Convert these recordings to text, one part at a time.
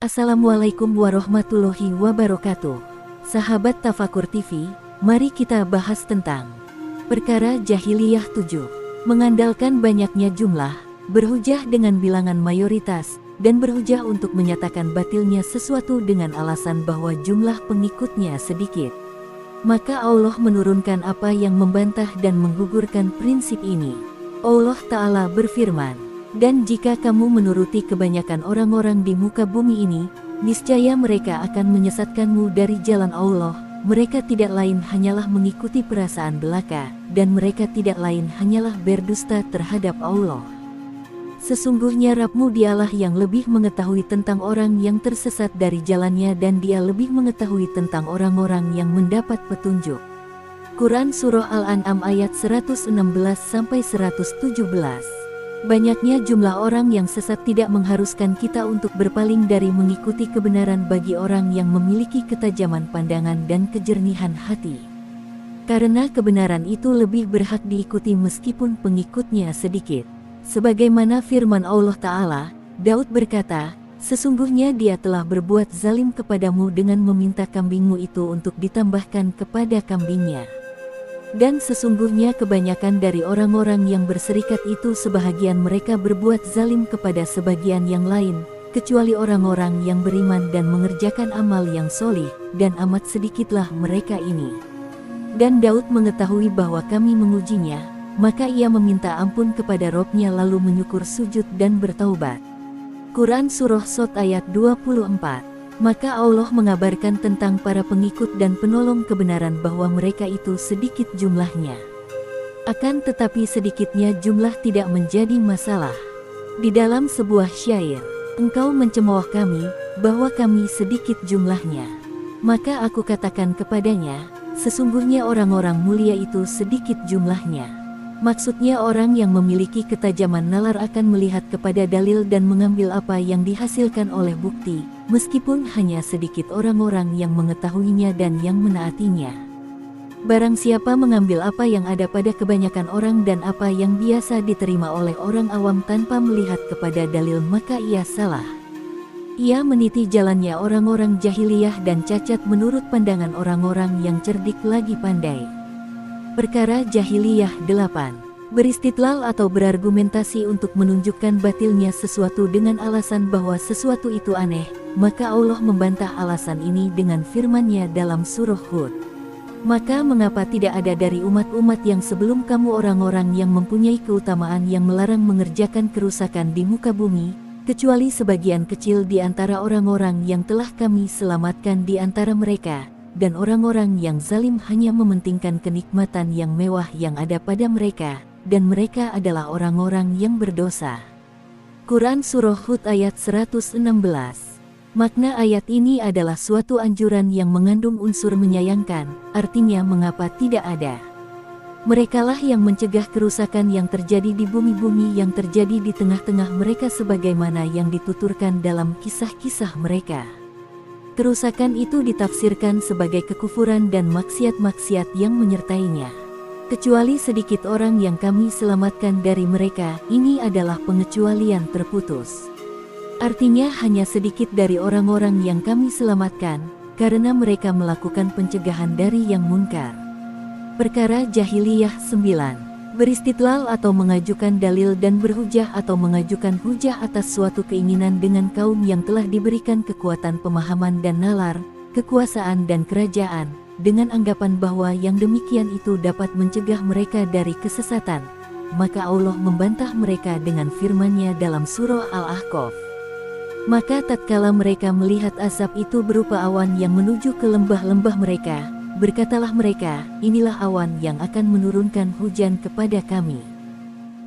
Assalamualaikum warahmatullahi wabarakatuh. Sahabat Tafakur TV, mari kita bahas tentang perkara jahiliyah 7. Mengandalkan banyaknya jumlah, berhujah dengan bilangan mayoritas, dan berhujah untuk menyatakan batilnya sesuatu dengan alasan bahwa jumlah pengikutnya sedikit. Maka Allah menurunkan apa yang membantah dan menggugurkan prinsip ini. Allah Ta'ala berfirman, "Dan jika kamu menuruti kebanyakan orang-orang di muka bumi ini, niscaya mereka akan menyesatkanmu dari jalan Allah. Mereka tidak lain hanyalah mengikuti perasaan belaka, dan mereka tidak lain hanyalah berdusta terhadap Allah. Sesungguhnya Rabbmu dialah yang lebih mengetahui tentang orang yang tersesat dari jalannya, dan dia lebih mengetahui tentang orang-orang yang mendapat petunjuk." Quran Surah Al-An'am ayat 116-117. Banyaknya jumlah orang yang sesat tidak mengharuskan kita untuk berpaling dari mengikuti kebenaran bagi orang yang memiliki ketajaman pandangan dan kejernihan hati. Karena kebenaran itu lebih berhak diikuti meskipun pengikutnya sedikit. Sebagaimana firman Allah Ta'ala, Daud berkata, "Sesungguhnya dia telah berbuat zalim kepadamu dengan meminta kambingmu itu untuk ditambahkan kepada kambingnya. Dan sesungguhnya kebanyakan dari orang-orang yang berserikat itu sebahagian mereka berbuat zalim kepada sebagian yang lain, kecuali orang-orang yang beriman dan mengerjakan amal yang solih, dan amat sedikitlah mereka ini. Dan Daud mengetahui bahwa kami mengujinya, maka ia meminta ampun kepada Robnya lalu menyukur sujud dan bertaubat." Quran Surah Shot ayat 24. Maka Allah mengabarkan tentang para pengikut dan penolong kebenaran bahwa mereka itu sedikit jumlahnya. Akan tetapi sedikitnya jumlah tidak menjadi masalah. Di dalam sebuah syair, "Engkau mencemooh kami, bahwa kami sedikit jumlahnya. Maka aku katakan kepadanya, sesungguhnya orang-orang mulia itu sedikit jumlahnya." Maksudnya orang yang memiliki ketajaman nalar akan melihat kepada dalil dan mengambil apa yang dihasilkan oleh bukti, meskipun hanya sedikit orang-orang yang mengetahuinya dan yang menaatinya. Barang siapa mengambil apa yang ada pada kebanyakan orang dan apa yang biasa diterima oleh orang awam tanpa melihat kepada dalil, maka ia salah. Ia meniti jalannya orang-orang jahiliyah dan cacat menurut pandangan orang-orang yang cerdik lagi pandai. Perkara jahiliyah 8. Beristidlal atau berargumentasi untuk menunjukkan batilnya sesuatu dengan alasan bahwa sesuatu itu aneh, maka Allah membantah alasan ini dengan firman-Nya dalam surah Hud. "Maka mengapa tidak ada dari umat-umat yang sebelum kamu orang-orang yang mempunyai keutamaan yang melarang mengerjakan kerusakan di muka bumi, kecuali sebagian kecil di antara orang-orang yang telah kami selamatkan di antara mereka, dan orang-orang yang zalim hanya mementingkan kenikmatan yang mewah yang ada pada mereka, dan mereka adalah orang-orang yang berdosa." Quran Surah Hud ayat 116. Makna ayat ini adalah suatu anjuran yang mengandung unsur menyayangkan, artinya mengapa tidak ada. Merekalah yang mencegah kerusakan yang terjadi di bumi-bumi yang terjadi di tengah-tengah mereka sebagaimana yang dituturkan dalam kisah-kisah mereka. Kerusakan itu ditafsirkan sebagai kekufuran dan maksiat-maksiat yang menyertainya. Kecuali sedikit orang yang kami selamatkan dari mereka, ini adalah pengecualian terputus. Artinya hanya sedikit dari orang-orang yang kami selamatkan, karena mereka melakukan pencegahan dari yang munkar. Perkara jahiliyah 9. Beristidlal atau mengajukan dalil dan berhujah atau mengajukan hujah atas suatu keinginan dengan kaum yang telah diberikan kekuatan pemahaman dan nalar, kekuasaan dan kerajaan, dengan anggapan bahwa yang demikian itu dapat mencegah mereka dari kesesatan. Maka Allah membantah mereka dengan firman-Nya dalam surah Al-Ahqaf. "Maka tatkala mereka melihat azab itu berupa awan yang menuju ke lembah-lembah mereka, berkatalah mereka, inilah awan yang akan menurunkan hujan kepada kami.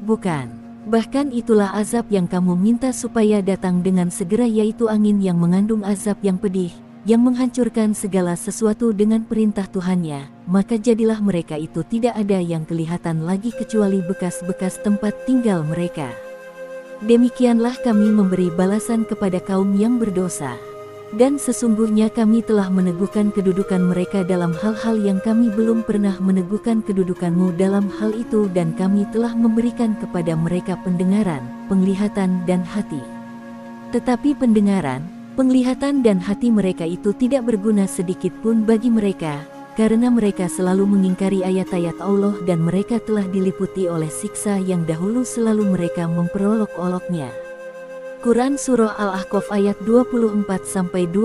Bukan. Bahkan itulah azab yang kamu minta supaya datang dengan segera, yaitu angin yang mengandung azab yang pedih, yang menghancurkan segala sesuatu dengan perintah Tuhannya. Maka jadilah mereka itu tidak ada yang kelihatan lagi kecuali bekas-bekas tempat tinggal mereka. Demikianlah kami memberi balasan kepada kaum yang berdosa. Dan sesungguhnya kami telah meneguhkan kedudukan mereka dalam hal-hal yang kami belum pernah meneguhkan kedudukanmu dalam hal itu, dan kami telah memberikan kepada mereka pendengaran, penglihatan dan hati. Tetapi pendengaran, Penglihatan dan hati mereka itu tidak berguna sedikit pun bagi mereka, karena mereka selalu mengingkari ayat-ayat Allah dan mereka telah diliputi oleh siksa yang dahulu selalu mereka memperolok-oloknya. Quran Surah Al-Ahqaf ayat 24-26.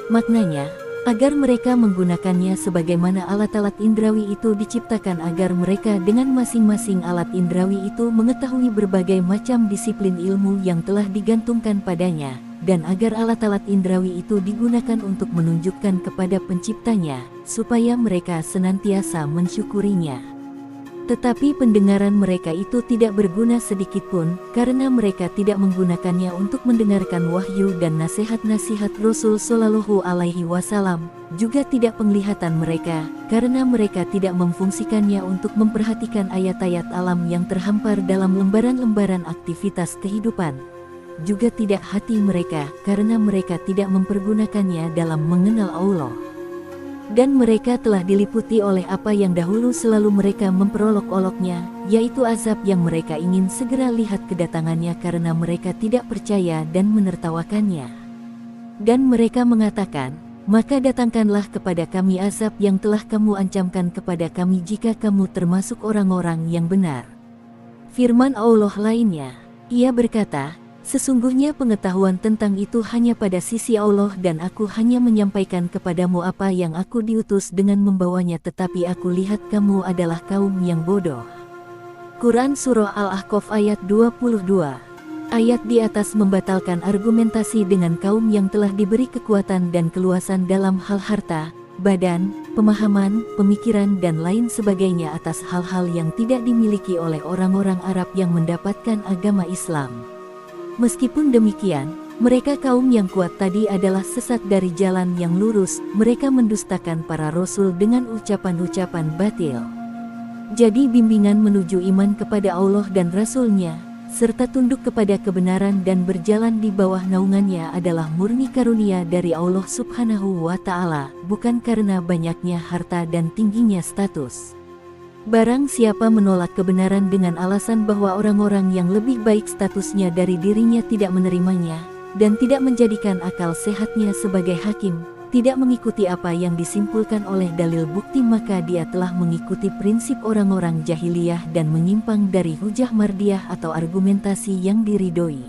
Maknanya, agar mereka menggunakannya sebagaimana alat-alat indrawi itu diciptakan agar mereka dengan masing-masing alat indrawi itu mengetahui berbagai macam disiplin ilmu yang telah digantungkan padanya, dan agar alat-alat indrawi itu digunakan untuk menunjukkan kepada penciptanya, supaya mereka senantiasa mensyukurinya. Tetapi pendengaran mereka itu tidak berguna sedikitpun, karena mereka tidak menggunakannya untuk mendengarkan wahyu dan nasihat-nasihat Rasul Shallallahu Alaihi Wasallam, juga tidak penglihatan mereka, karena mereka tidak memfungsikannya untuk memperhatikan ayat-ayat alam yang terhampar dalam lembaran-lembaran aktivitas kehidupan. Juga tidak hati mereka, karena mereka tidak mempergunakannya dalam mengenal Allah. Dan mereka telah diliputi oleh apa yang dahulu selalu mereka memperolok-oloknya, yaitu azab yang mereka ingin segera lihat kedatangannya karena mereka tidak percaya dan menertawakannya. Dan mereka mengatakan, maka datangkanlah kepada kami azab yang telah kamu ancamkan kepada kami jika kamu termasuk orang-orang yang benar. Firman Allah lainnya, Ia berkata, sesungguhnya pengetahuan tentang itu hanya pada sisi Allah dan aku hanya menyampaikan kepadamu apa yang aku diutus dengan membawanya tetapi aku lihat kamu adalah kaum yang bodoh. Quran Surah Al-Ahqaf ayat 22. Ayat di atas membatalkan argumentasi dengan kaum yang telah diberi kekuatan dan keluasan dalam hal harta, badan, pemahaman, pemikiran dan lain sebagainya atas hal-hal yang tidak dimiliki oleh orang-orang Arab yang mendapatkan agama Islam. Meskipun demikian, mereka kaum yang kuat tadi adalah sesat dari jalan yang lurus, mereka mendustakan para rasul dengan ucapan-ucapan batil. Jadi bimbingan menuju iman kepada Allah dan Rasul-Nya, serta tunduk kepada kebenaran dan berjalan di bawah naungannya adalah murni karunia dari Allah Subhanahu wa Ta'ala, bukan karena banyaknya harta dan tingginya status. Barang siapa menolak kebenaran dengan alasan bahwa orang-orang yang lebih baik statusnya dari dirinya tidak menerimanya, dan tidak menjadikan akal sehatnya sebagai hakim, tidak mengikuti apa yang disimpulkan oleh dalil bukti maka dia telah mengikuti prinsip orang-orang jahiliyah dan menyimpang dari hujah mardiyah atau argumentasi yang diridhoi.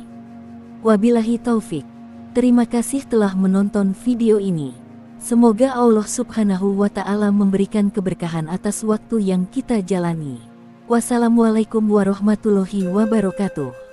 Wabillahi taufik. Terima kasih telah menonton video ini. Semoga Allah Subhanahu wa Ta'ala memberikan keberkahan atas waktu yang kita jalani. Wassalamualaikum warahmatullahi wabarakatuh.